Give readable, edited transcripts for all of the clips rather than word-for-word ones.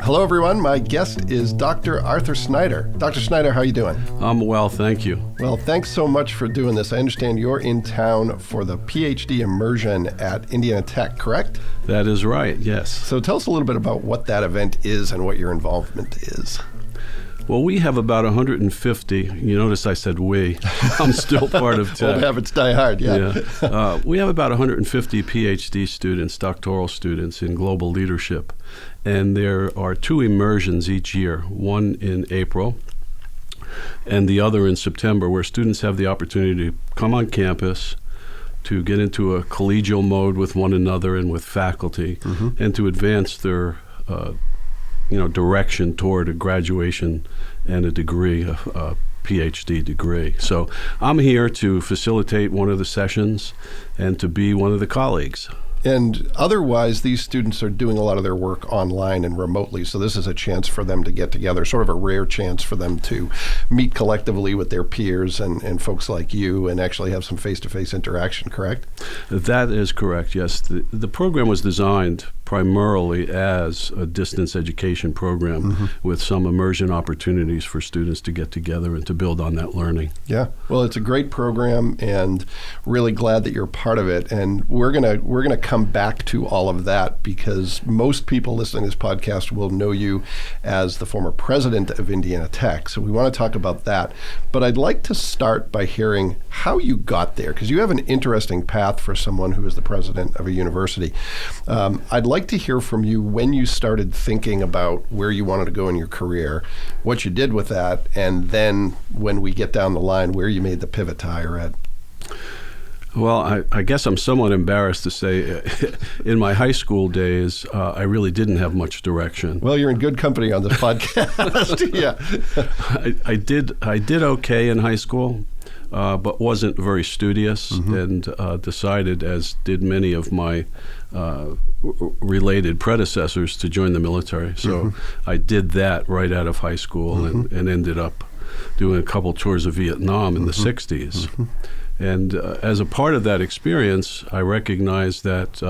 Hello, everyone. My guest is Dr. Arthur Snyder. Dr. Snyder, how are you doing? I'm well, thank you. Well, thanks so much for doing this. I understand you're in town for the PhD immersion at Indiana Tech, correct? That is right, yes. So tell us a little bit about what that event is and what your involvement is. Well, we have about 150. You notice I said we. I'm still part of Tech. Old habits die hard, yeah. We have about 150 PhD students, doctoral students in global leadership. And there are 2 immersions each year, one in April and the other in September, where students have the opportunity to come on campus, to get into a collegial mode with one another and with faculty, and to advance their direction toward a graduation and a degree, a PhD degree. So I'm here to facilitate one of the sessions and to be one of the colleagues. And otherwise, these students are doing a lot of their work online and remotely, so this is a chance for them to get together, sort of a rare chance for them to meet collectively with their peers and folks like you and actually have some face-to-face interaction, correct? That is correct, yes. The program was designed primarily as a distance education program with some immersion opportunities for students to get together and to build on that learning. Yeah, well, it's a great program and really glad that you're part of it. And we're gonna come back to all of that because most people listening to this podcast will know you as the former president of Indiana Tech. So we want to talk about that. But I'd like to start by hearing how you got there, because you have an interesting path for someone who is the president of a university. I'd like to hear from you when you started thinking about where you wanted to go in your career, what you did with that, and then when we get down the line, where you made the pivot to higher ed. Well, I guess I'm somewhat embarrassed to say in my high school days, I really didn't have much direction. Well, you're in good company on this podcast. Yeah. I did okay in high school, but wasn't very studious and decided, as did many of my related predecessors, to join the military. So I did that right out of high school and ended up doing a couple tours of Vietnam in the 60s. And as a part of that experience, I recognized that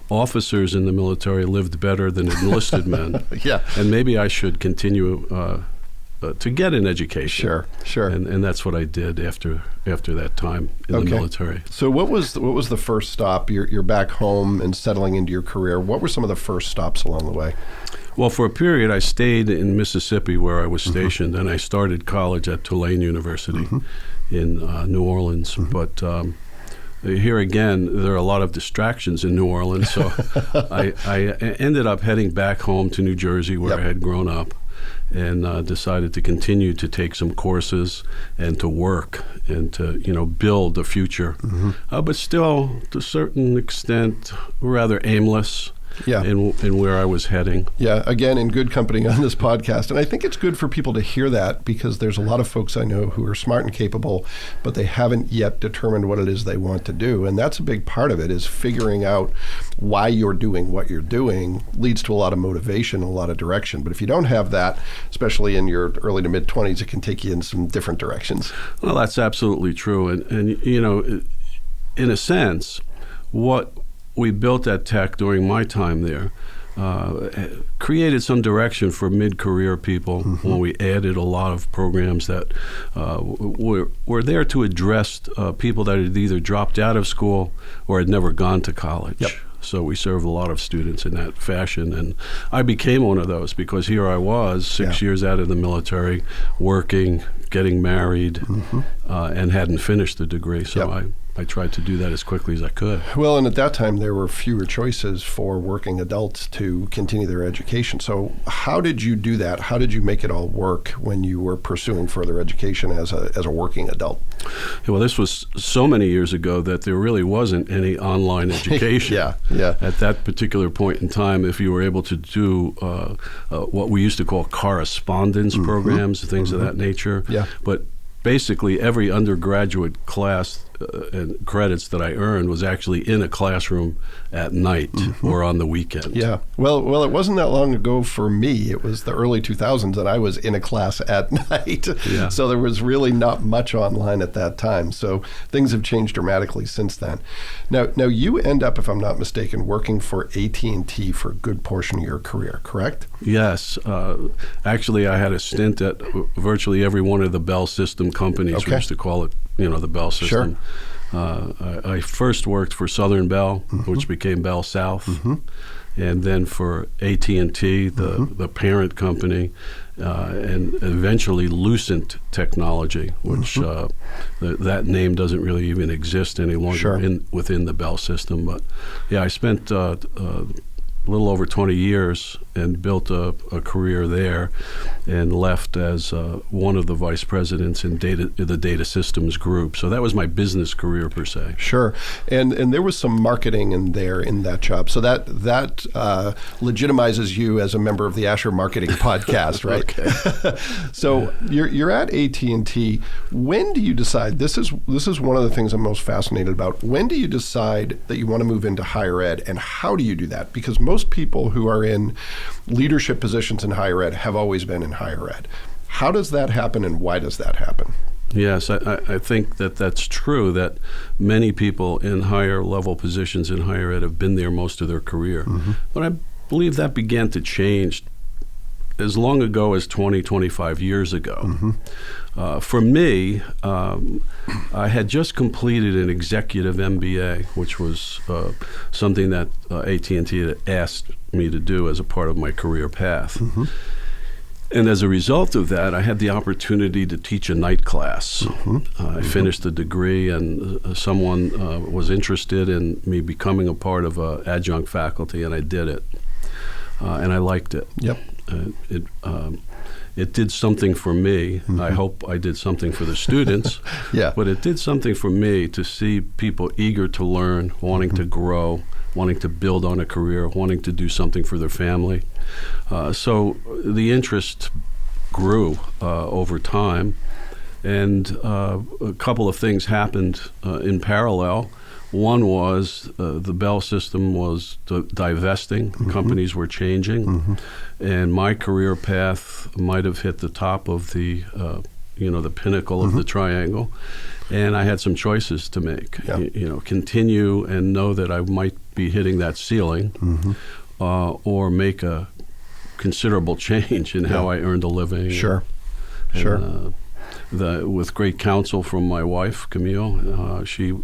officers in the military lived better than enlisted men. Yeah. And maybe I should continue to get an education. Sure. And that's what I did after that time in the military. So what was the first stop? You're back home and settling into your career. What were some of the first stops along the way? Well, for a period, I stayed in Mississippi where I was stationed, and I started college at Tulane University in New Orleans. But here again, there are a lot of distractions in New Orleans, so I ended up heading back home to New Jersey where I had grown up, and decided to continue to take some courses and to work and to build a future, but still to a certain extent rather aimless. In where I was heading. Yeah, again, in good company on this podcast. And I think it's good for people to hear that because there's a lot of folks I know who are smart and capable, but they haven't yet determined what it is they want to do. And that's a big part of it, is figuring out why you're doing what you're doing leads to a lot of motivation, a lot of direction. But if you don't have that, especially in your early to mid-20s, it can take you in some different directions. Well, that's absolutely true. And in a sense, what we built at Tech during my time there created some direction for mid-career people when we added a lot of programs that were there to address people that had either dropped out of school or had never gone to college. So we served a lot of students in that fashion, and I became one of those because here I was 6 years out of the military, working, getting married, and hadn't finished the degree. So I tried to do that as quickly as I could. Well, and at that time, there were fewer choices for working adults to continue their education. So how did you do that? How did you make it all work when you were pursuing further education as a working adult? Well, this was so many years ago that there really wasn't any online education. At that particular point in time, if you were able to do what we used to call correspondence programs, things of that nature. But basically every undergraduate class and credits that I earned was actually in a classroom at night or on the weekend. Yeah. Well, it wasn't that long ago for me. It was the early 2000s, and I was in a class at night. Yeah. So there was really not much online at that time. So things have changed dramatically since then. Now you end up, if I'm not mistaken, working for AT&T for a good portion of your career, correct? Yes. Actually, I had a stint at virtually every one of the Bell System companies. Okay. We used to call it, the Bell System. Sure. I first worked for Southern Bell, which became Bell South, and then for AT&T, the parent company, and eventually Lucent Technology, which that name doesn't really even exist any longer within the Bell System. But yeah, I spent a little over 20 years and built a career there, and left as one of the vice presidents in the data systems group. So that was my business career per se. Sure, and there was some marketing in that job. So that legitimizes you as a member of the Asher Marketing Podcast, right? Okay. So you're at AT&T. When do you decide? This is one of the things I'm most fascinated about. When do you decide that you want to move into higher ed, and how do you do that? Because most people who are in leadership positions in higher ed have always been in higher ed. How does that happen, and why does that happen? Yes, I think that's true, that many people in higher level positions in higher ed have been there most of their career. But I believe that began to change as long ago as 20, 25 years ago. For me, I had just completed an executive MBA, which was something that AT&T had asked me to do as a part of my career path. And as a result of that, I had the opportunity to teach a night class. I finished the degree, and someone was interested in me becoming a part of adjunct faculty, and I did it. And I liked it. Yep. It did something for me. I hope I did something for the students. Yeah. But it did something for me to see people eager to learn, wanting to grow, wanting to build on a career, wanting to do something for their family. So the interest grew over time, and a couple of things happened in parallel. One was the Bell System was divesting, companies were changing, and my career path might have hit the top of the pinnacle of the triangle, and I had some choices to make. Continue and know that I might be hitting that ceiling, or make a considerable change in how I earned a living. Sure. With great counsel from my wife, Camille, she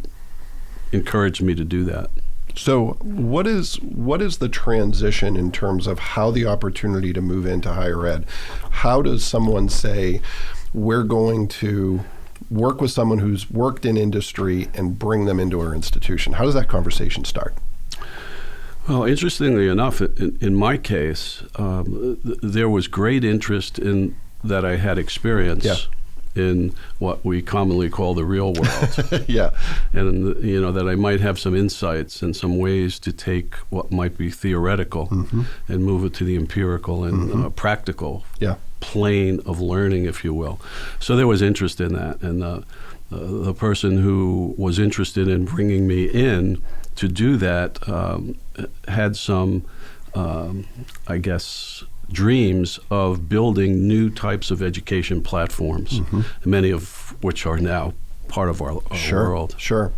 encouraged me to do that. So what is the transition in terms of how the opportunity to move into higher ed? How does someone say, we're going to work with someone who's worked in industry and bring them into our institution? How does that conversation start? Well, interestingly enough, in my case, there was great interest in that I had experience in what we commonly call the real world. And that I might have some insights and some ways to take what might be theoretical and move it to the empirical and practical plane of learning, if you will. So there was interest in that, and the person who was interested in bringing me in to do that had some, dreams of building new types of education platforms, many of which are now part of our world. Sure.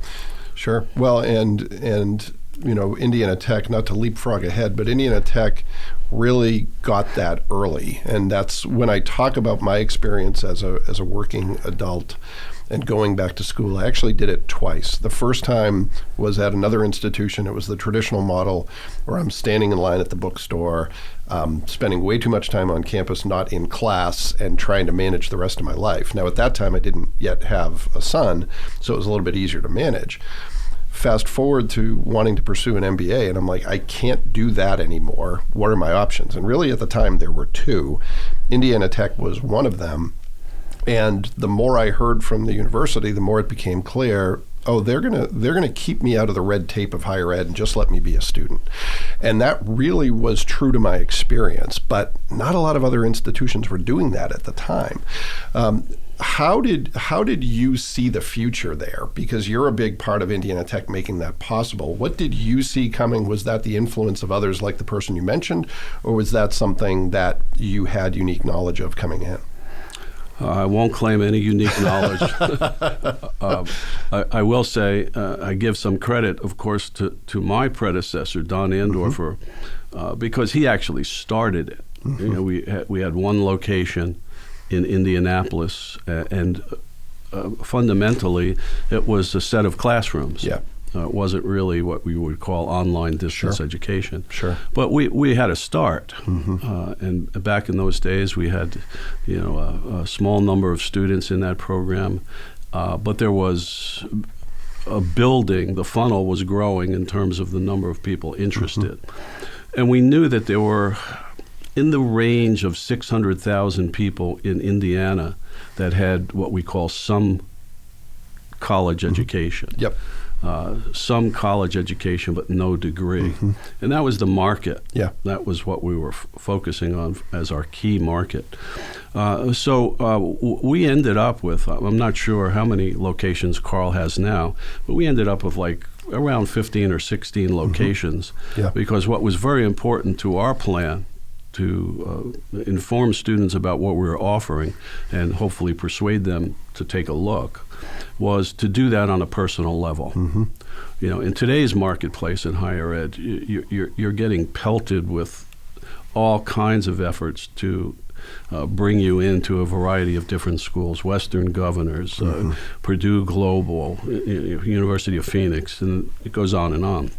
Well, and Indiana Tech, not to leapfrog ahead, but Indiana Tech really got that early, and that's when I talk about my experience as a working adult and going back to school. I actually did it twice. The first time was at another institution. It was the traditional model where I'm standing in line at the bookstore, spending way too much time on campus, not in class, and trying to manage the rest of my life. Now, at that time, I didn't yet have a son, so it was a little bit easier to manage. Fast forward to wanting to pursue an MBA, and I'm like, I can't do that anymore. What are my options? And really, at the time, there were two. Indiana Tech was one of them. And the more I heard from the university, the more it became clear, they're gonna keep me out of the red tape of higher ed and just let me be a student. And that really was true to my experience, but not a lot of other institutions were doing that at the time. how did you see the future there? Because you're a big part of Indiana Tech making that possible. What did you see coming? Was that the influence of others like the person you mentioned, or was that something that you had unique knowledge of coming in? I won't claim any unique knowledge. I will say I give some credit, of course, to my predecessor, Don Andorfer, because he actually started it. You know, we had one location in Indianapolis, and fundamentally, it was a set of classrooms. Yeah. It wasn't really what we would call online distance education. Sure. But we had a start, and back in those days, we had, you know, a small number of students in that program, but there was a building. The funnel was growing in terms of the number of people interested, and we knew that there were in the range of 600,000 people in Indiana that had what we call some college education. Yep. Some college education, but no degree. And that was the market. Yeah. That was what we were focusing on as our key market. We ended up with, I'm not sure how many locations Carl has now, but we ended up with like around 15 or 16 locations. Yeah. Because what was very important to our plan to inform students about what we were offering and hopefully persuade them to take a look was to do that on a personal level. You know, in today's marketplace in higher ed, you're getting pelted with all kinds of efforts to bring you into a variety of different schools, Western Governors, Purdue Global, University of Phoenix, and it goes on and on.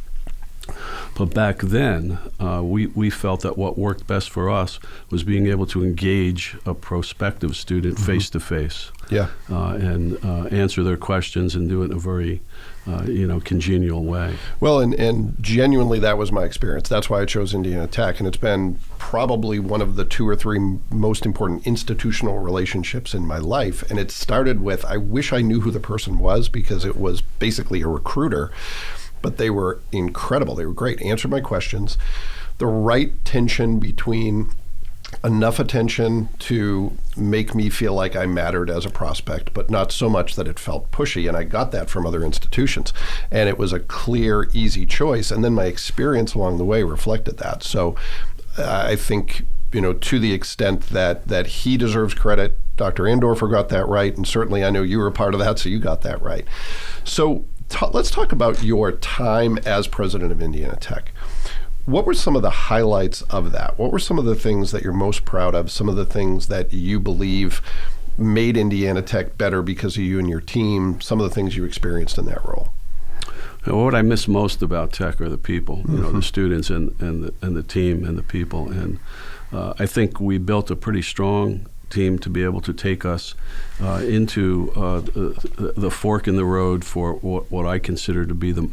But back then, we felt that what worked best for us was being able to engage a prospective student face to face, and answer their questions and do it in a very, congenial way. Well, and genuinely, that was my experience. That's why I chose Indiana Tech, and it's been probably one of the 2 or 3 most important institutional relationships in my life. And it started with, I wish I knew who the person was, because it was basically a recruiter. But they were incredible. They were great. Answered my questions. The right tension between enough attention to make me feel like I mattered as a prospect, but not so much that it felt pushy. And I got that from other institutions. And it was a clear, easy choice. And then my experience along the way reflected that. So I think, to the extent that he deserves credit, Dr. Andorfer got that right. And certainly I know you were a part of that, so you got that right. So let's talk about your time as president of Indiana Tech. What were some of the highlights of that? What were some of the things that you're most proud of, some of the things that you believe made Indiana Tech better because of you and your team, some of the things you experienced in that role? What I miss most about Tech are the people, the students and the team and the people. And I think we built a pretty strong team to be able to take us into the fork in the road for what I consider to be the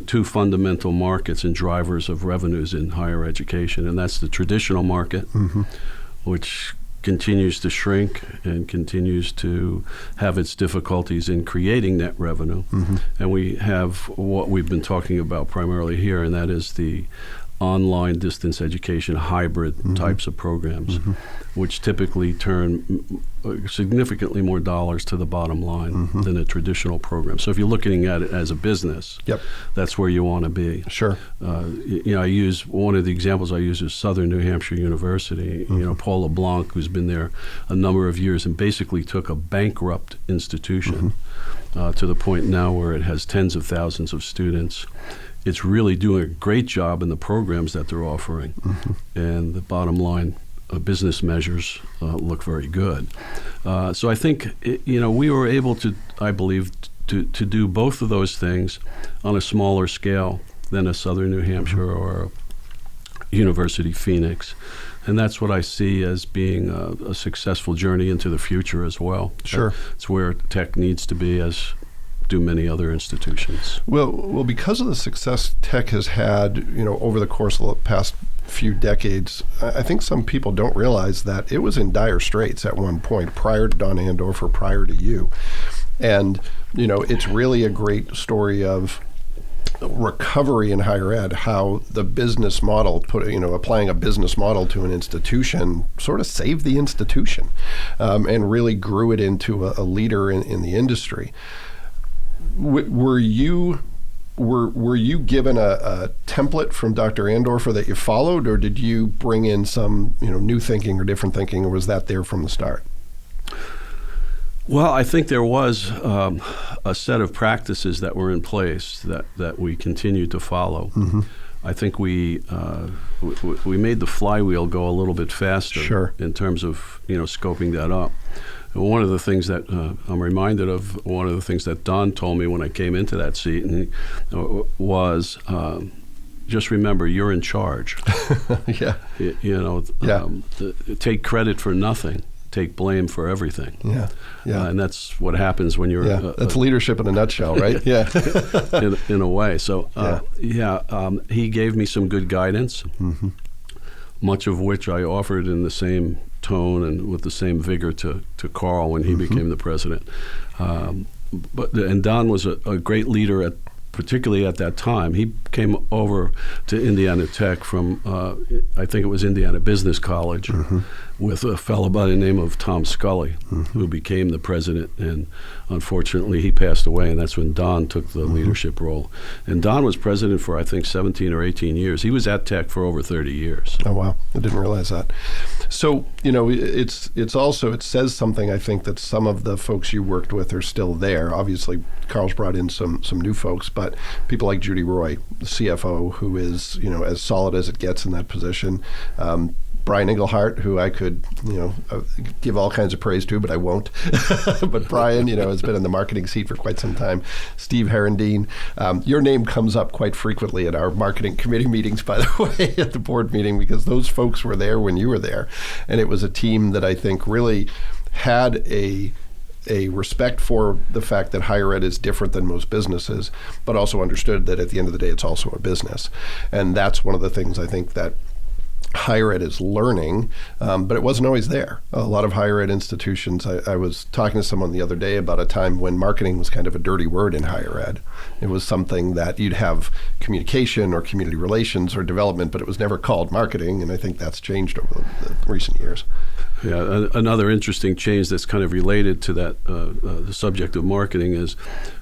2 fundamental markets and drivers of revenues in higher education, and that's the traditional market, which continues to shrink and continues to have its difficulties in creating net revenue. And we have what we've been talking about primarily here, and that is the online distance education hybrid types of programs, which typically turn significantly more dollars to the bottom line than a traditional program. So if you're looking at it as a business, that's where you want to be. Sure. I use one of the examples I use is Southern New Hampshire University. Paul LeBlanc, who's been there a number of years and basically took a bankrupt institution to the point now where it has tens of thousands of students. It's really doing a great job in the programs that they're offering. And the bottom line, business measures look very good. So I think, we were able to, I believe, to do both of those things on a smaller scale than a Southern New Hampshire or a University Phoenix. And that's what I see as being a successful journey into the future as well. Sure. It's where Tech needs to be, as do many other institutions. Well, because of the success Tech has had, over the course of the past few decades, I think some people don't realize that it was in dire straits at one point, prior to Don Andorfer, prior to you. And, it's really a great story of recovery in higher ed, how the business model, applying a business model to an institution sort of saved the institution and really grew it into a leader in the industry. Were you given a template from Dr. Andorfer that you followed, or did you bring in some new thinking or different thinking, or was that there from the start? Well, I think there was a set of practices that were in place that we continued to follow. Mm-hmm. I think we made the flywheel go a little bit faster. Sure. In terms of scoping that up. And one of the things that I'm reminded of, one of the things that Don told me when I came into that seat was, just remember, you're in charge. Yeah. Take credit for nothing. Take blame for everything. Yeah, yeah. And that's what happens when you're... that's leadership in a nutshell, right? Yeah. in a way. So, he gave me some good guidance, mm-hmm. much of which I offered in the same tone and with the same vigor to Carl when he mm-hmm. became the president. And Don was a great leader particularly at that time. He came over to Indiana Tech from, I think it was Indiana Business College, mm-hmm. with a fellow by the name of Tom Scully, mm-hmm. who became the president. And unfortunately, he passed away, and that's when Don took the mm-hmm. leadership role. And Don was president for, I think, 17 or 18 years. He was at Tech for over 30 years. Oh, wow. I didn't realize that. So, it's also, it says something, I think, that some of the folks you worked with are still there. Obviously, Carl's brought in some new folks, but people like Judy Roy, the CFO, who is, as solid as it gets in that position. Brian Engelhardt, who I could, give all kinds of praise to, but I won't. But Brian, has been in the marketing seat for quite some time. Steve Herendeen, your name comes up quite frequently at our marketing committee meetings, by the way, at the board meeting, because those folks were there when you were there. And it was a team that I think really had a respect for the fact that higher ed is different than most businesses, but also understood that at the end of the day, it's also a business. And that's one of the things I think that higher ed is learning, but it wasn't always there. A lot of higher ed institutions, I was talking to someone the other day about a time when marketing was kind of a dirty word in higher ed. It was something that you'd have communication or community relations or development, but it was never called marketing, and I think that's changed over the recent years. Yeah, another interesting change that's kind of related to that, the subject of marketing is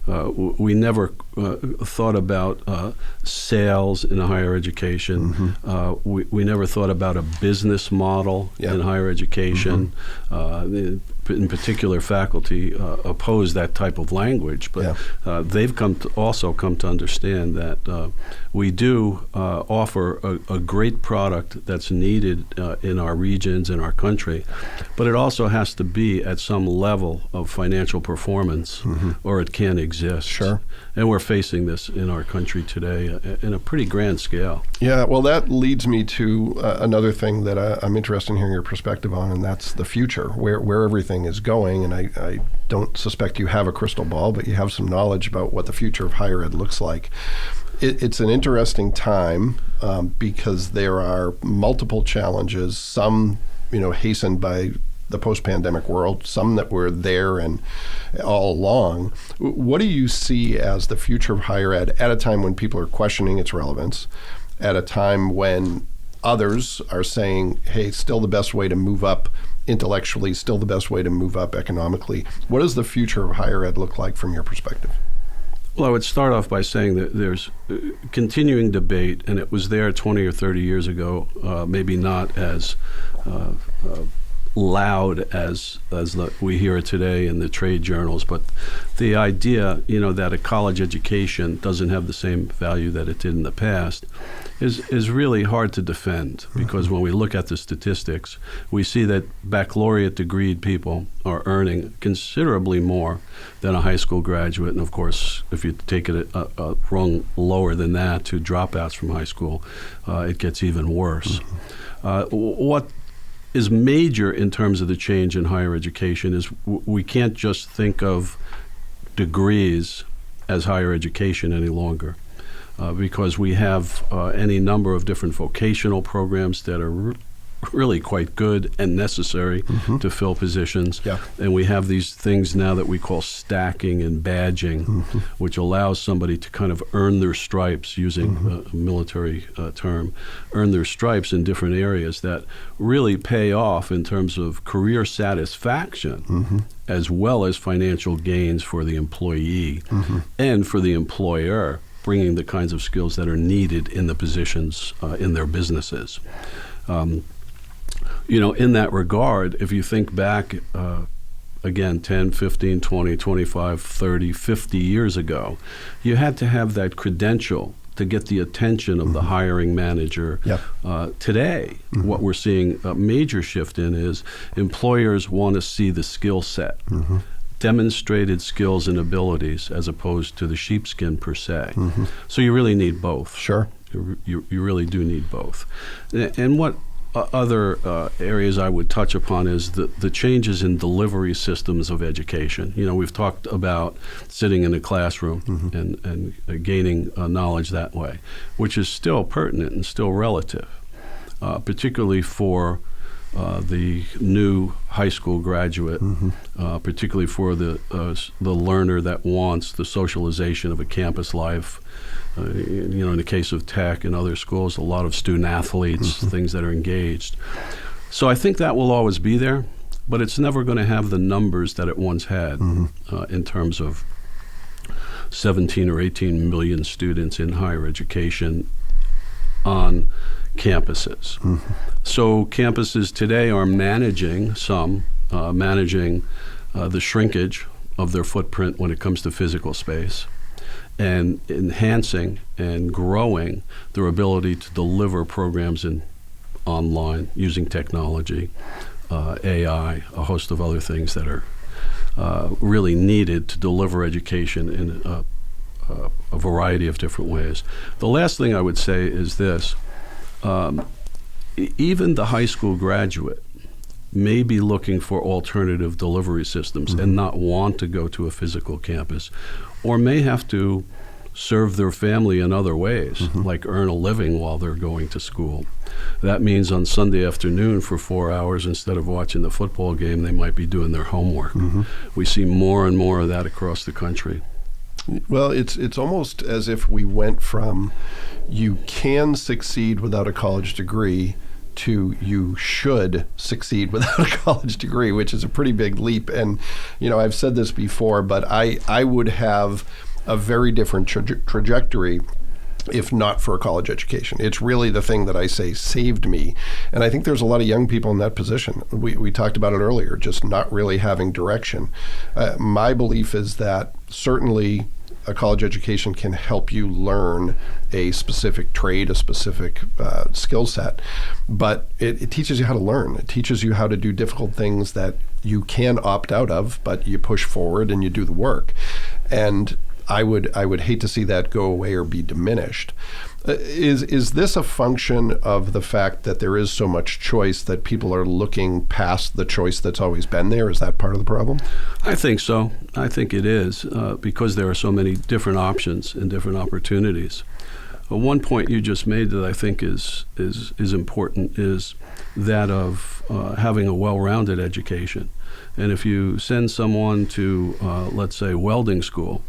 we never thought about sales in higher education. Mm-hmm. We never thought about a business model in higher education. Mm-hmm. In particular, faculty oppose that type of language, but they've also come to understand that we do offer a great product that's needed in our regions, in our country, but it also has to be at some level of financial performance, mm-hmm. or it can't exist. Sure. And we're facing this in our country today in a pretty grand scale. Yeah, well, that leads me to another thing that I'm interested in hearing your perspective on, and that's the future, where everything is going. And I don't suspect you have a crystal ball, but you have some knowledge about what the future of higher ed looks like. It's an interesting time because there are multiple challenges, some hastened by the post-pandemic world, some that were there and all along. What do you see as the future of higher ed at a time when people are questioning its relevance, at a time when others are saying, hey, still the best way to move up intellectually, still the best way to move up economically? What does the future of higher ed look like from your perspective? Well, I would start off by saying that there's continuing debate, and it was there 20 or 30 years ago, maybe not as loud as we hear it today in the trade journals, but the idea, that a college education doesn't have the same value that it did in the past is really hard to defend, because mm-hmm. when we look at the statistics, we see that baccalaureate degreed people are earning considerably more than a high school graduate. And of course, if you take it a rung lower than that to dropouts from high school, it gets even worse. Mm-hmm. What is major in terms of the change in higher education is we can't just think of degrees as higher education any longer, because we have any number of different vocational programs that are really quite good and necessary to fill positions. Yeah. And we have these things now that we call stacking and badging, which allows somebody to kind of earn their stripes, using a military term, earn their stripes in different areas that really pay off in terms of career satisfaction as well as financial gains for the employee and for the employer, bringing the kinds of skills that are needed in the positions in their businesses. In that regard, if you think back, again, 10, 15, 20, 25, 30, 50 years ago, you had to have that credential to get the attention of the hiring manager. Today, what we're seeing a major shift in is employers want to see the skill set, demonstrated skills and abilities, as opposed to the sheepskin per se. So you really need both. Sure. You really do need both. And what other areas I would touch upon is the changes in delivery systems of education. We've talked about sitting in a classroom and gaining knowledge that way, which is still pertinent and still relative, particularly for the new high school graduate, particularly for the learner that wants the socialization of a campus life. In the case of tech and other schools, a lot of student athletes, things that are engaged. So I think that will always be there, but it's never going to have the numbers that it once had in terms of 17 or 18 million students in higher education on campuses. So campuses today are managing the shrinkage of their footprint when it comes to physical space, and enhancing and growing their ability to deliver programs online using technology, AI, a host of other things that are really needed to deliver education in a variety of different ways. The last thing I would say is this. Even the high school graduate may be looking for alternative delivery systems and not want to go to a physical campus, or may have to serve their family in other ways, like earn a living while they're going to school. That means on Sunday afternoon for 4 hours, instead of watching the football game, they might be doing their homework. We see more and more of that across the country. Well, it's almost as if we went from you can succeed without a college degree to you should succeed without a college degree, which is a pretty big leap. And, I've said this before, but I would have a very different trajectory if not for a college education. It's really the thing that I say saved me. And I think there's a lot of young people in that position. We talked about it earlier, just not really having direction. My belief is that certainly a college education can help you learn a specific trade, a specific skill set, but it teaches you how to learn. It teaches you how to do difficult things that you can opt out of, but you push forward and you do the work. And I would hate to see that go away or be diminished. Is this a function of the fact that there is so much choice that people are looking past the choice that's always been there? Is that part of the problem? I think so. I think it is because there are so many different options and different opportunities. One point you just made that I think is important is that of having a well-rounded education. And if you send someone to, let's say, welding school,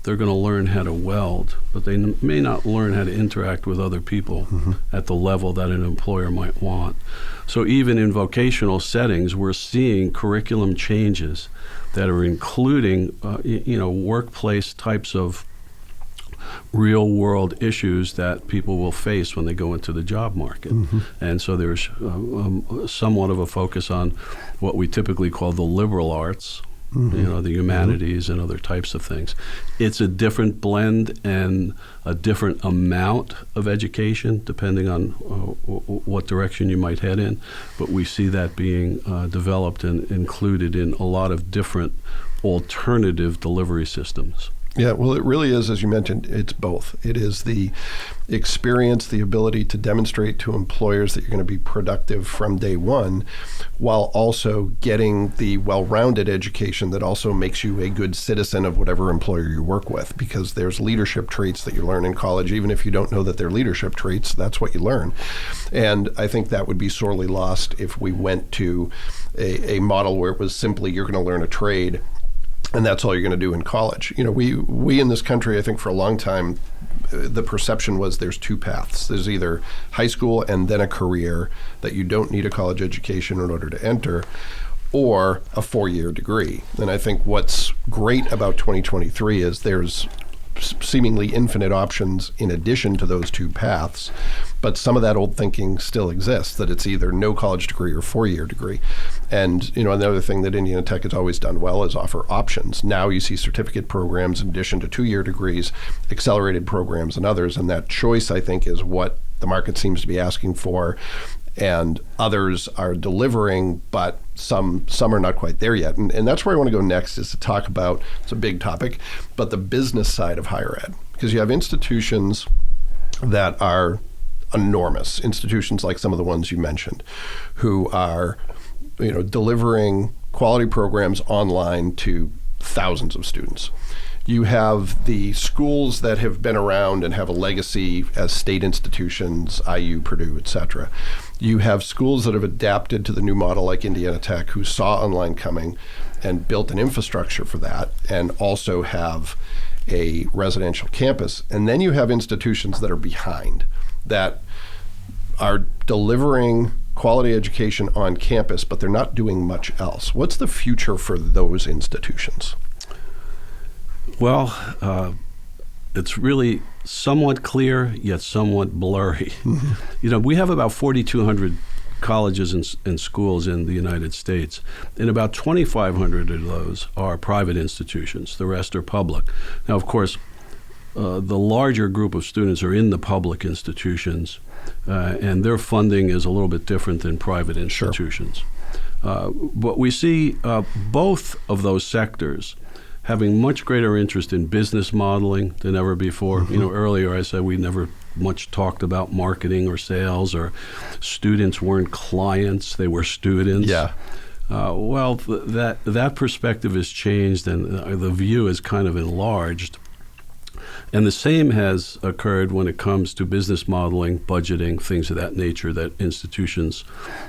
they're going to learn how to weld, but they may not learn how to interact with other people at the level that an employer might want. So even in vocational settings, we're seeing curriculum changes that are including, workplace types of real-world issues that people will face when they go into the job market. And so there's somewhat of a focus on what we typically call the liberal arts, the humanities and other types of things. It's a different blend and a different amount of education depending on what direction you might head in, but we see that being developed and included in a lot of different alternative delivery systems. Yeah, well, it really is, as you mentioned, it's both. It is the experience, the ability to demonstrate to employers that you're going to be productive from day one, while also getting the well-rounded education that also makes you a good citizen of whatever employer you work with, because there's leadership traits that you learn in college. Even if you don't know that they're leadership traits, that's what you learn. And I think that would be sorely lost if we went to a model where it was simply you're going to learn a trade and that's all you're going to do in college. You know, we in this country, I think for a long time, the perception was there's two paths. There's either high school and then a career that you don't need a college education in order to enter, or a 4-year degree. And I think what's great about 2023 is there's seemingly infinite options in addition to those two paths, but some of that old thinking still exists, that it's either no college degree or 4-year degree. And you know, another thing that Indiana Tech has always done well is offer options. Now you see certificate programs in addition to 2-year degrees, accelerated programs and others, and that choice, I think, is what the market seems to be asking for. And others are delivering, but some are not quite there yet. And that's where I want to go next, is to talk about, it's a big topic, but the business side of higher ed. Because you have institutions that are enormous, institutions like some of the ones you mentioned, who are, you know, delivering quality programs online to thousands of students. You have the schools that have been around and have a legacy as state institutions, IU, Purdue, et cetera. You have schools that have adapted to the new model like Indiana Tech, who saw online coming and built an infrastructure for that, and also have a residential campus. And then you have institutions that are behind, that are delivering quality education on campus, but they're not doing much else. What's the future for those institutions? Well, it's really somewhat clear, yet somewhat blurry. Mm-hmm. You know, we have about 4,200 colleges and schools in the United States, and about 2,500 of those are private institutions. The rest are public. Now, of course, the larger group of students are in the public institutions, and their funding is a little bit different than private institutions. Sure. But we see both of those sectors having much greater interest in business modeling than ever before. Mm-hmm. You know, earlier I said we never much talked about marketing or sales, or students weren't clients, they were students. Yeah. Well, that perspective has changed, and the view is kind of enlarged. And the same has occurred when it comes to business modeling, budgeting, things of that nature that institutions,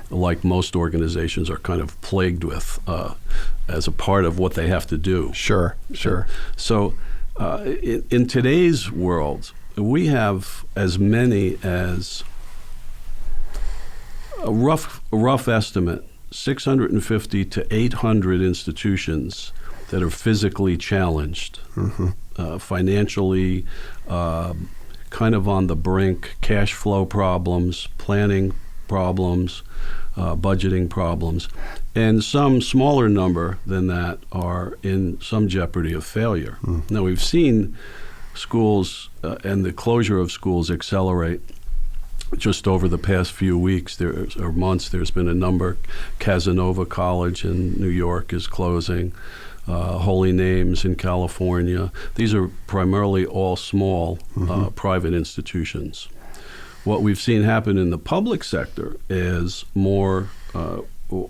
like most organizations, are kind of plagued with as a part of what they have to do. Sure. So in today's world, we have as many as a rough estimate, 650 to 800 institutions that are physically challenged. Mm-hmm. Financially, kind of on the brink, cash flow problems, planning problems, budgeting problems, and some smaller number than that are in some jeopardy of failure. Mm. Now, we've seen schools and the closure of schools accelerate just over the past few weeks or months. There's been a number. Casanova College in New York is closing. Holy Names in California. These are primarily all small private institutions. What we've seen happen in the public sector is more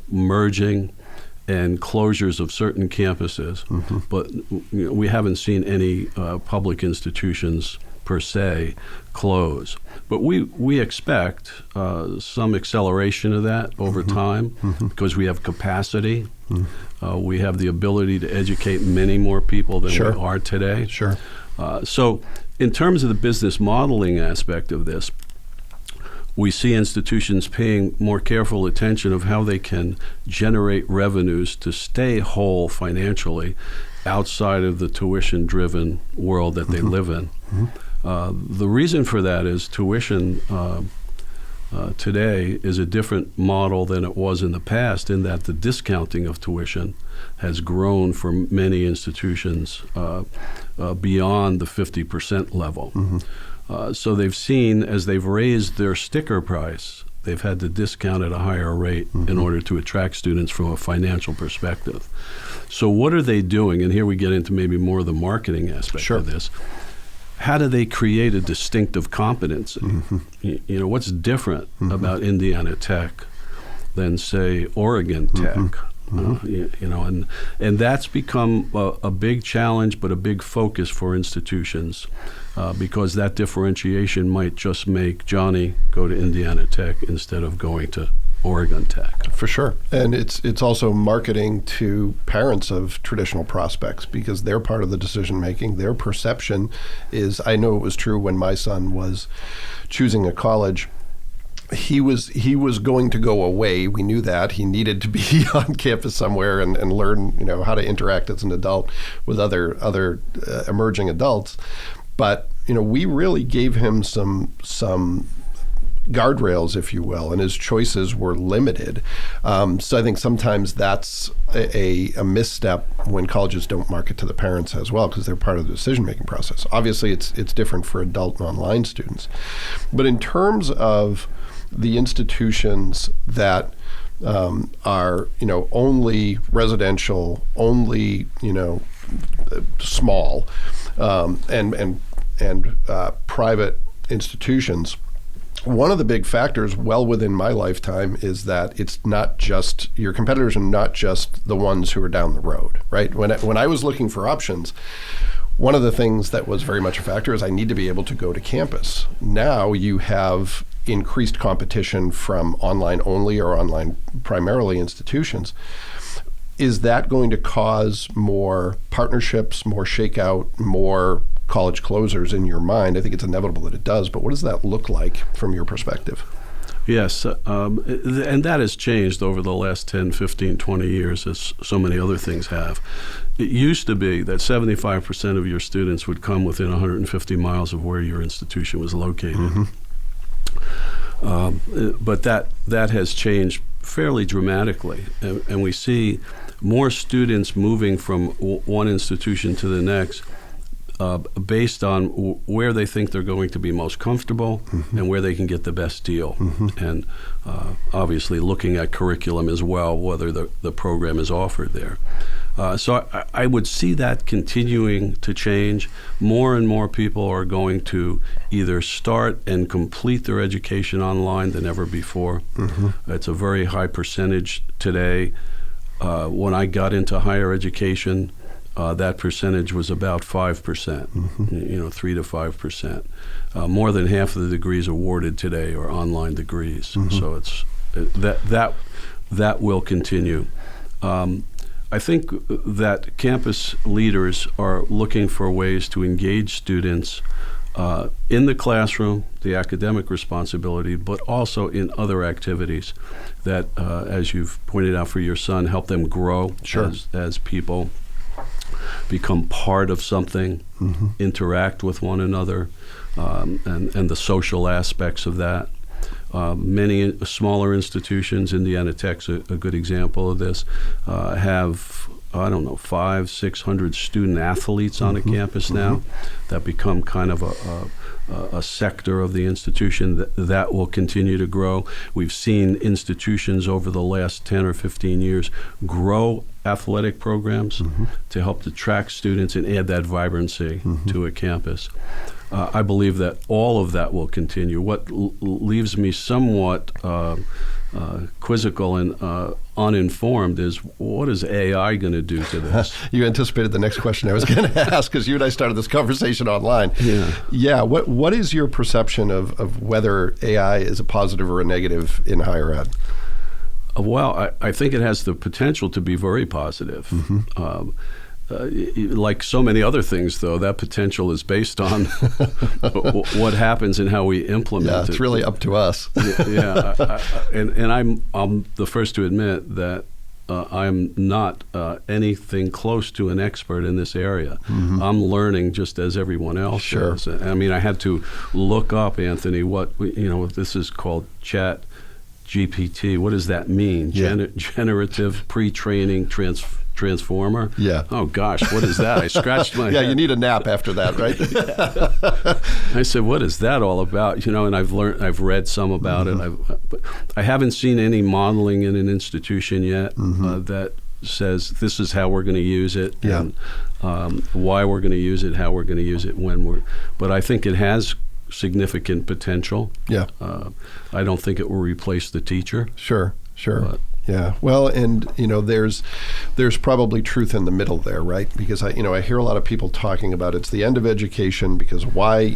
merging and closures of certain campuses, but we haven't seen any public institutions per se close. But we expect some acceleration of that over time because we have capacity. We have the ability to educate many more people than we are today. Sure. So in terms of the business modeling aspect of this, we see institutions paying more careful attention of how they can generate revenues to stay whole financially outside of the tuition-driven world that they live in. The reason for that is tuition today is a different model than it was in the past, in that the discounting of tuition has grown for many institutions beyond the 50% level. So they've seen, as they've raised their sticker price they've had to discount at a higher rate in order to attract students from a financial perspective. So what are they doing? And here we get into maybe more of the marketing aspect of this. How do they create a distinctive competency? You know, what's different about Indiana Tech than, say, Oregon Tech? You know, and that's become a big challenge, but a big focus for institutions, because that differentiation might just make Johnny go to Indiana Tech instead of going to Oregon Tech. For sure. And it's also marketing to parents of traditional prospects, because they're part of the decision making. Their perception is, I know it was true when my son was choosing a college. He was going to go away. We knew that. He needed to be on campus somewhere and learn, you know, how to interact as an adult with other emerging adults. But, you know, we really gave him some guardrails, if you will, and his choices were limited. So I think sometimes that's a misstep when colleges don't market to the parents as well, because they're part of the decision-making process. Obviously, it's different for adult and online students. But in terms of the institutions that are, you know, only residential, only, you know, small, and private institutions, one of the big factors well within my lifetime is that it's not just, your competitors are not just the ones who are down the road, right? When I was looking for options, one of the things that was very much a factor is I need to be able to go to campus. Now you have increased competition from online only or online primarily institutions. Is that going to cause more partnerships, more shakeout, more college closers in your mind? I think it's inevitable that it does, but what does that look like from your perspective? Yes, and that has changed over the last 10, 15, 20 years, as so many other things have. It used to be that 75% of your students would come within 150 miles of where your institution was located. But that has changed fairly dramatically, and we see more students moving from one institution to the next based on where they think they're going to be most comfortable and where they can get the best deal. And obviously looking at curriculum as well, whether the program is offered there. So I would see that continuing to change. More and more people are going to either start and complete their education online than ever before. It's a very high percentage today. When I got into higher education, that percentage was about 5%, you know, 3 to 5%. More than half of the degrees awarded today are online degrees. So that will continue. I think that campus leaders are looking for ways to engage students in the classroom, the academic responsibility, but also in other activities that, as you've pointed out for your son, help them grow as people, become part of something, interact with one another, and the social aspects of that. Many smaller institutions, Indiana Tech's a good example of this, have, 500-600 student athletes on a campus now that become kind of a sector of the institution that will continue to grow. We've seen institutions over the last 10 or 15 years grow athletic programs to help attract students and add that vibrancy to a campus. I believe that all of that will continue. What leaves me somewhat quizzical and uninformed is, what is AI going to do to this? You anticipated the next question I was going to ask, because you and I started this conversation online. Yeah. What is your perception of whether AI is a positive or a negative in higher ed? Well, I think it has the potential to be very positive. Like so many other things, though, that potential is based on what happens and how we implement it. Yeah, it's really up to us. And I'm the first to admit that I'm not anything close to an expert in this area. I'm learning just as everyone else is. I mean, I had to look up, Anthony, what this is called Chat GPT. What does that mean? Generative pre-training transformer. Yeah. Oh gosh, what is that? I scratched my Yeah, head. you need a nap after that, right? I said, what is that all about? And I've read some about it. But I haven't seen any modeling in an institution yet that says this is how we're going to use it, and why we're going to use it, how we're going to use it, but I think it has significant potential. Yeah. I don't think it will replace the teacher. Sure. Yeah. Well, and there's probably truth in the middle there, right? Because I hear a lot of people talking about it's the end of education, because why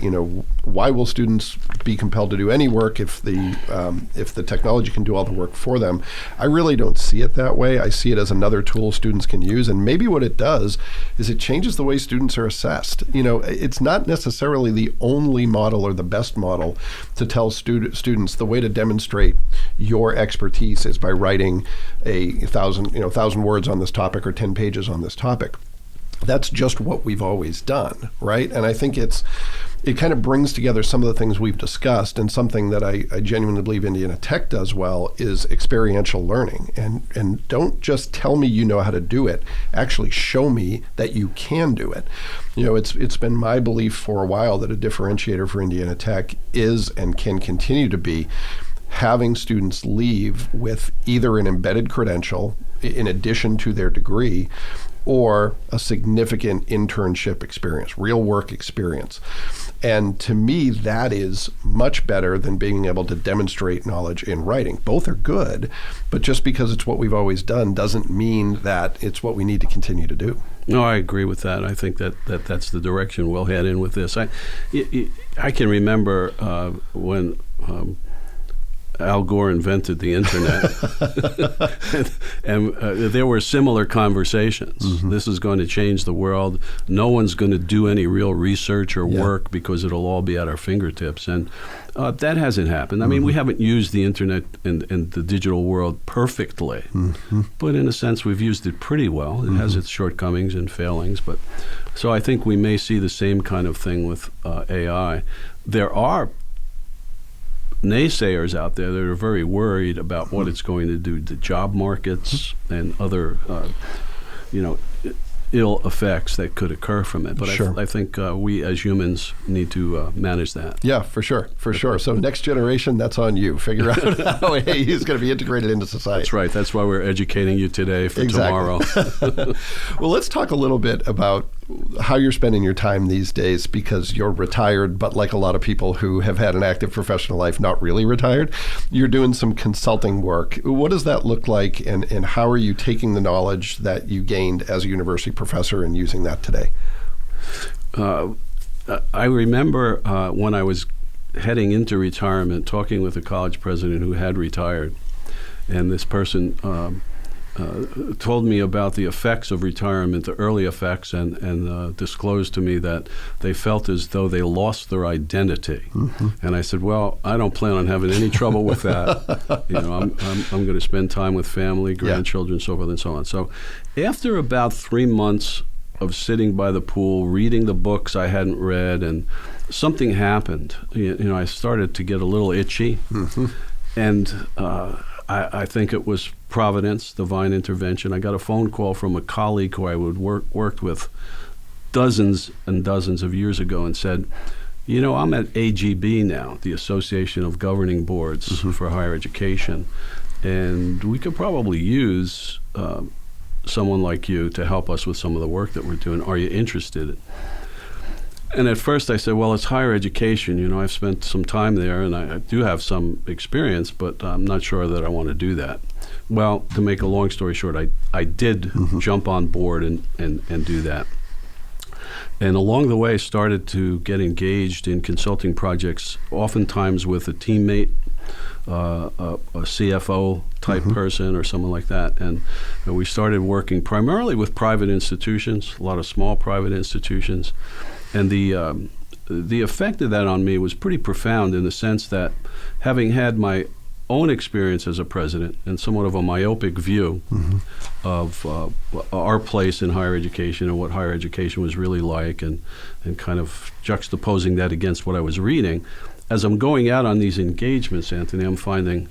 will students be compelled to do any work if the technology can do all the work for them? I really don't see it that way. I see it as another tool students can use, and maybe what it does is it changes the way students are assessed. It's not necessarily the only model or the best model to tell students the way to demonstrate your expertise is by writing a 1,000 words on this topic or 10 pages on this topic. That's just what we've always done, right? And I think it kind of brings together some of the things we've discussed, and something that I genuinely believe Indiana Tech does well is experiential learning. And don't just tell me you know how to do it, actually show me that you can do it. It's been my belief for a while that a differentiator for Indiana Tech is and can continue to be having students leave with either an embedded credential in addition to their degree, or a significant internship experience, real work experience. And to me, that is much better than being able to demonstrate knowledge in writing. Both are good, but just because it's what we've always done doesn't mean that it's what we need to continue to do. No, I agree with that. I think that's the direction we'll head in with this. I can remember when Al Gore invented the internet, and there were similar conversations. This is going to change the world. No one's going to do any real research or work because it'll all be at our fingertips. And that hasn't happened. I mean, we haven't used the internet and the digital world perfectly, but in a sense, we've used it pretty well. It has its shortcomings and failings, but so I think we may see the same kind of thing with AI. There are naysayers out there that are very worried about what it's going to do to job markets and other, ill effects that could occur from it. But Sure. I think we as humans need to manage that. Yeah, for sure. So next generation, that's on you. Figure out how he's going to be integrated into society. That's right. That's why we're educating you today for tomorrow. Well, let's talk a little bit about how you're spending your time these days, because you're retired, but like a lot of people who have had an active professional life, not really retired, you're doing some consulting work. What does that look like, and how are you taking the knowledge that you gained as a university professor and using that today? I remember when I was heading into retirement, talking with a college president who had retired, and this person told me about the effects of retirement, the early effects, and disclosed to me that they felt as though they lost their identity. And I said, well, I don't plan on having any trouble with that. I'm going to spend time with family, grandchildren, so forth and so on. So after about 3 months of sitting by the pool, reading the books I hadn't read, and something happened. I started to get a little itchy, and I think it was providence, divine intervention. I got a phone call from a colleague who I would worked with dozens and dozens of years ago, and said, I'm at AGB now, the Association of Governing Boards for Higher Education, and we could probably use someone like you to help us with some of the work that we're doing. Are you interested? And at first I said, well, it's higher education. I've spent some time there, and I do have some experience, but I'm not sure that I want to do that. Well, to make a long story short, I did jump on board and do that. And along the way, started to get engaged in consulting projects, oftentimes with a teammate, a CFO type person or someone like that. And we started working primarily with private institutions, a lot of small private institutions. And the effect of that on me was pretty profound, in the sense that, having had my own experience as a president and somewhat of a myopic view of our place in higher education and what higher education was really like, and kind of juxtaposing that against what I was reading, as I'm going out on these engagements, Anthony, I'm finding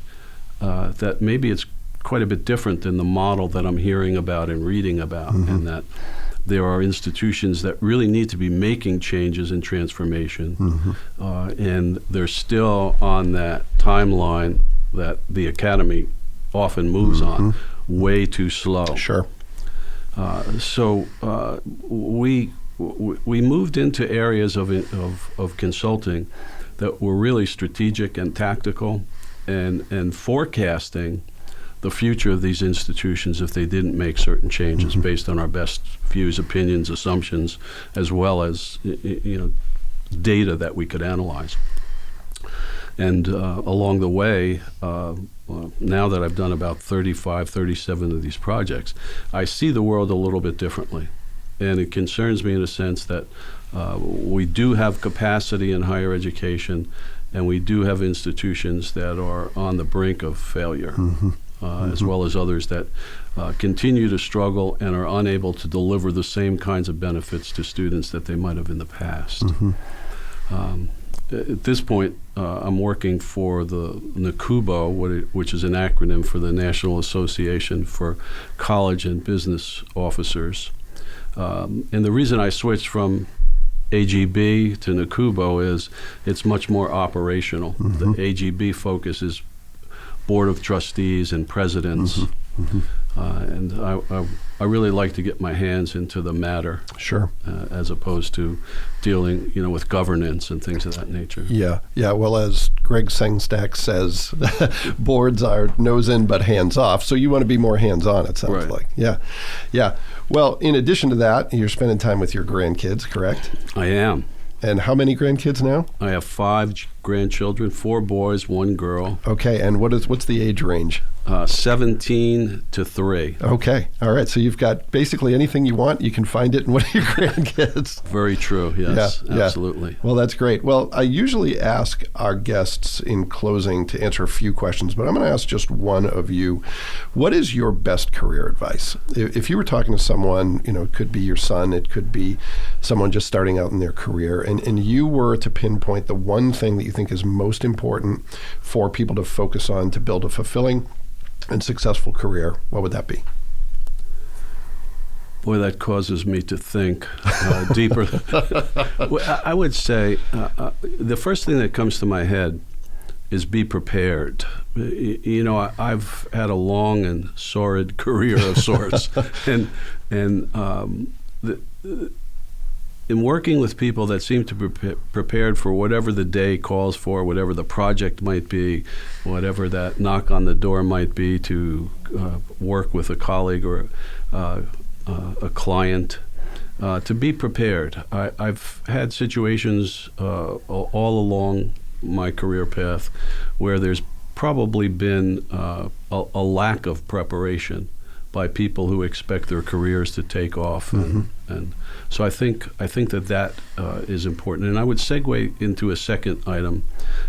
that maybe it's quite a bit different than the model that I'm hearing about and reading about, and that there are institutions that really need to be making changes and transformation, and they're still on that timeline that the academy often moves on, way too slow. Sure. So we moved into areas of consulting that were really strategic and tactical, and forecasting the future of these institutions if they didn't make certain changes based on our best views, opinions, assumptions, as well as data that we could analyze. And along the way, now that I've done about 35, 37 of these projects, I see the world a little bit differently. And it concerns me in a sense that we do have capacity in higher education, and we do have institutions that are on the brink of failure, as well as others that continue to struggle and are unable to deliver the same kinds of benefits to students that they might have in the past. At this point, I'm working for the NACUBO, which is an acronym for the National Association for College and Business Officers. And the reason I switched from AGB to NACUBO is it's much more operational. The AGB focus is board of trustees and presidents. And I really like to get my hands into the matter, Sure. As opposed to dealing, with governance and things of that nature. Yeah. Well, as Greg Sengstack says, boards are nose in but hands off. So you want to be more hands on, it sounds like. Yeah. Well, in addition to that, you're spending time with your grandkids, correct? I am. And how many grandkids now? I have 5 grandchildren, 4 boys, 1 girl. Okay, and what's the age range? 17 to 3. Okay, all right. So you've got basically anything you want, you can find it in one of your grandkids. Very true, yes, Yeah. absolutely. Well, that's great. Well, I usually ask our guests in closing to answer a few questions, but I'm going to ask just one of you. What is your best career advice? If you were talking to someone, it could be your son, it could be someone just starting out in their career, and you were to pinpoint the one thing that you think is most important for people to focus on to build a fulfilling and successful career, what would that be? Boy, that causes me to think deeper. I would say the first thing that comes to my head is be prepared. I've had a long and sordid career of sorts, and in working with people that seem to be prepared for whatever the day calls for, whatever the project might be, whatever that knock on the door might be to work with a colleague or a client, to be prepared. I've had situations all along my career path where there's probably been a lack of preparation by people who expect their careers to take off, and so I think that is important. And I would segue into a second item,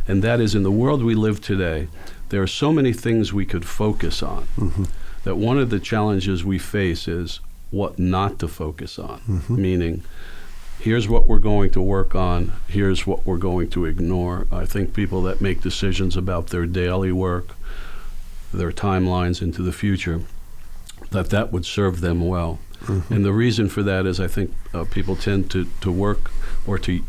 and that is, in the world we live today, there are so many things we could focus on, that one of the challenges we face is what not to focus on, meaning here's what we're going to work on, here's what we're going to ignore. I think people that make decisions about their daily work, their timelines into the future, that would serve them well. And the reason for that is I think people tend to work or to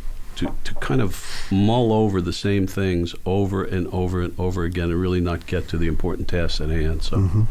kind of mull over the same things over and over and over again and really not get to the important tasks at hand. So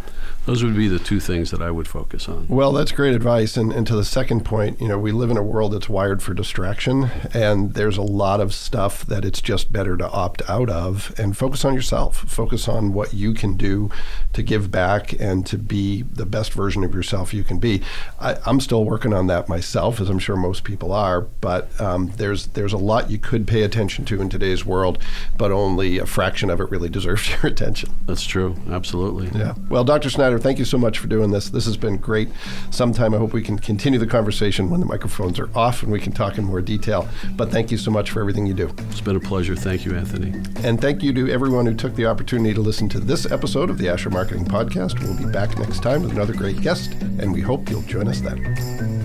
those would be the 2 things that I would focus on. Well, that's great advice. And to the second point, we live in a world that's wired for distraction, and there's a lot of stuff that it's just better to opt out of and focus on yourself. Focus on what you can do to give back and to be the best version of yourself you can be. I'm still working on that myself, as I'm sure most people are, but there's a lot you could pay attention to in today's world, but only a fraction of it really deserves your attention. That's true. Absolutely. Yeah. Well, Dr. Snyder, thank you so much for doing this. This has been great. Sometime I hope we can continue the conversation when the microphones are off and we can talk in more detail. But thank you so much for everything you do. It's been a pleasure. Thank you, Anthony. And thank you to everyone who took the opportunity to listen to this episode of the Asher Marketing Podcast. We'll be back next time with another great guest, and we hope you'll join us then.